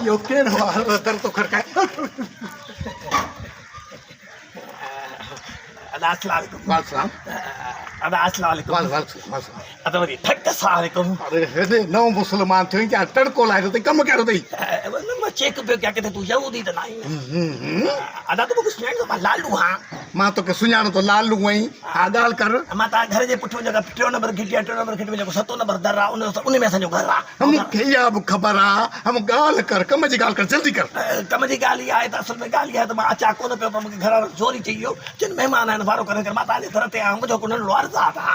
यो केड़ो दर तो खड़काए अस्सलाम वालेकुम वालेकुम अस्सलाम वालेकुम वालेकुम अदा वरी ठक अस्सलाम वालेकुम अरे हेदे नौ मुसलमान थियो क्या तड़को लायो ते कम करो तई मैं चेक पे क्या कहते तू यहूदी तो नहीं अदा तो कुछ सुनाई तो लालू हां मां तो के सुञाणो तो लालू वई आ गाल कर मां ता घर जे पुठो जगह 3 नंबर घिटिया 3 नंबर घिट में जो 7 नंबर दर आ उन में असांजो घर आ हम के या खबर आ हम गाल कर कम जी गाल कर जल्दी कर कम जी गाली आए तो असल में गाली है तो मैं अचा कोन पे मुझे घर चोरी चाहिए जिन मेहमान आन वारो करे कर मां ताले तरह ते मुझो कोन लोर जा था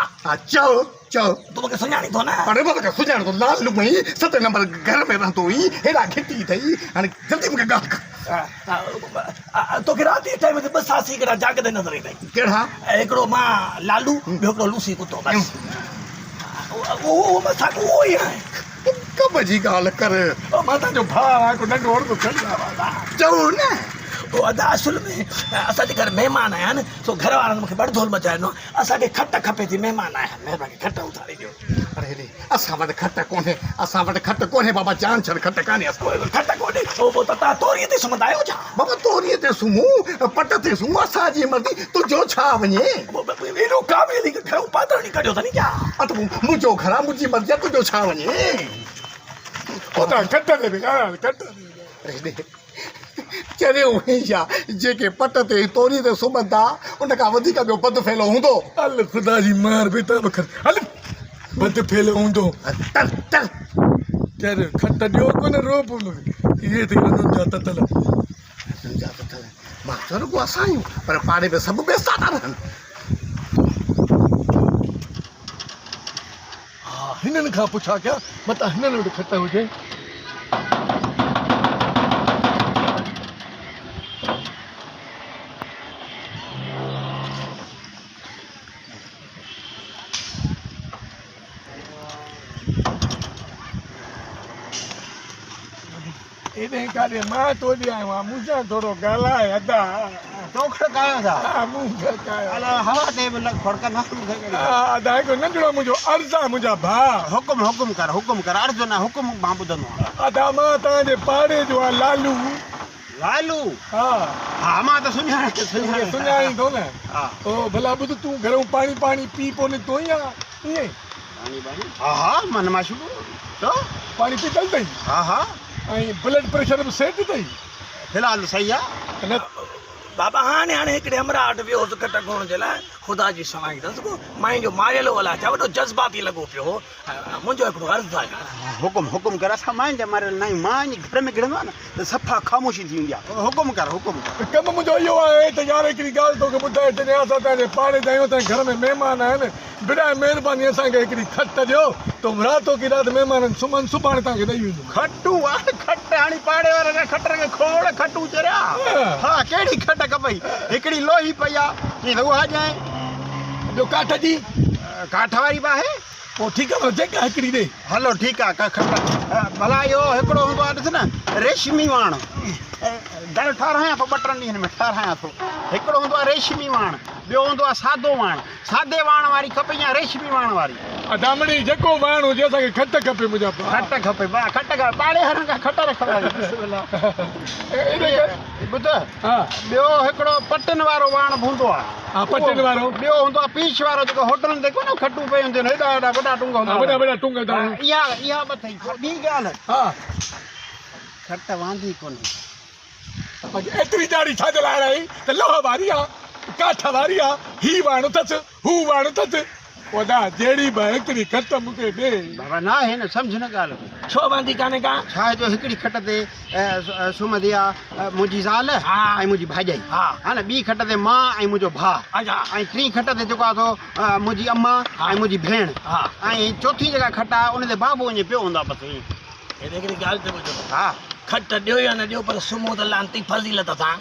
चओ चओ तू मुझे सुञाणी तो ना अरे बाबा के सुञाणो तो लालू वई 7 नंबर घर में रहतो ही हेड़ा घिटी थई हाने जल्दी मुके गाल कर तो के रात टाइम में बस आसी करा जागदे नजर आई केड़ा एकड़ो मां लालू बेकड़ो लूसी कुत्तो बस वो बस वो ही है कम जी गाल कर माता जो भा को नंढो और को खड़ा चओ ना वो अदा असल में असा जे घर मेहमान आया न सो घर वाला मुखे बड़धोल मचाइनो असा के खट खपे थी मेहमान आया मेहरबानी खट उतारी दियो अरे रे असा वट खट कोने असा वट खट कोने बाबा जान छड़ खट काने असा खट कोने वो तता तोरी ते सुमदायो जा बाबा तोरी ते सुमू पट ते सुमू असा जी मर्दी तू जो छा वने एरो काबेली के घर पातणी कडियो तनी क्या अत मुजो घरा मुजी मर्जी तू जो छा वने ओता खट दे बिगा खट अरे रे चरे वहीशा जेके पट ते तोरी ते सुमंदा उन का वधी का बद फैलो हुंदो अल खुदा जी मार बेटा बखर अल बद फैलो हुंदो तर तर तेरे खट दियो कोन रोप ये ते न जाता तल मास्टर को असायूं पर पाड़े में सब बेस्ता था रहन हां हिनन खा पुछा क्या मता हिनन वट खट हुजे इने काले मां तो दिया मां मुझा थोड़ो गाला है अदा चोखड़ कायो था मुझा का अला हवा ते लग फड़का ना अदा को नंढड़ो मुझो अर्जा मुझा भा हुकुम कर अर्जो ना हुकुम मां बुधनो अदा मां ता जे पाड़े जो लालू लालू हां मां तो सुनाई तो ना हां ओ भला बुध तू घरों पानी पी पोने तो या ये पानी हां मन माशू तो पानी पी चल दई हां ब्लड प्रेशर सेट थई फिलहाल सही है बाबा हाने एकड़े हमरा अट वियो तो कट कोण जे लाइ खुदा जी सवाई दस को माई जो मारेलो वाला छा वडो जज्बाती लगो पियो मुंजो एकड़ो अर्ज है हुकुम कर असा मान जे मारे नहीं मान घर में गिरनो ना तो सफा खामोशी थी इंडिया हुकुम कर कम मुंजो यो है त यार एकड़ी गाल तो के बुधाए तने असा ताने पाड़े जायो त घर में मेहमान आए न बिना मेहरबानी असा के एकड़ी खट दियो तो रातो की रात मेहमान सुमन सुबाण ता के दई खट्टू खट आणी पाड़े वाले ने खटर के खोड़ खट्टू चरया हां केड़ी खट कपई एकड़ी लोही पया ये तो आ जाए जो काठ जी काठ वारी बा है ओ ठीक है जगह एकड़ी दे हलो ठीक है का खट भला यो एकड़ो हुंदो आ न रेशमी वाण दर ठाराया तो बटन नी में ठाराया तो एकड़ो हुंदो आ रेशमी वाण बियो हुंदो आ सादो वाण सादे वाण वारी खपे या रेशमी वाण वारी अदामणी जको वाण हो जैसा के खट खपे मुजा खट खपे बा खट का पाड़े हरन का खट रखवा बिस्मिल्लाह बुध हां बियो एकड़ो पटन वारो वाण हुंदो आ हां पटन वारो बियो हुंदो आ पीछ वारो जो होटल देखो ना खट्टू पे हुंदे ने एडा बड़ा टुंगा हुंदा बड़ा टुंगा या बथई बी गाल हां खट वांदी कोनी एतरी दाढ़ी छा जला रही त लोह वारी आ काठ वारी आ ही वाणो तच हू वाणो तच ओदा जेड़ी बहकरी खट मुके दे बाबा ना है ना समझ न गाल छो बांधी काने का छा जो हिकड़ी खट ते सुमदिया मुजी जाल आई मुजी भाजाई हां ना बी खट ते मां आई मुजो भा अच्छा आई त्री खट ते जो का तो मुजी अम्मा आई मुजी भेण आई चौथी जगह खटा उन दे बाबू ने पियो हुंदा बस ए देखरी गाल ते मुजो हां खट दियो या न दियो पर सुमो त लांती फजीलत था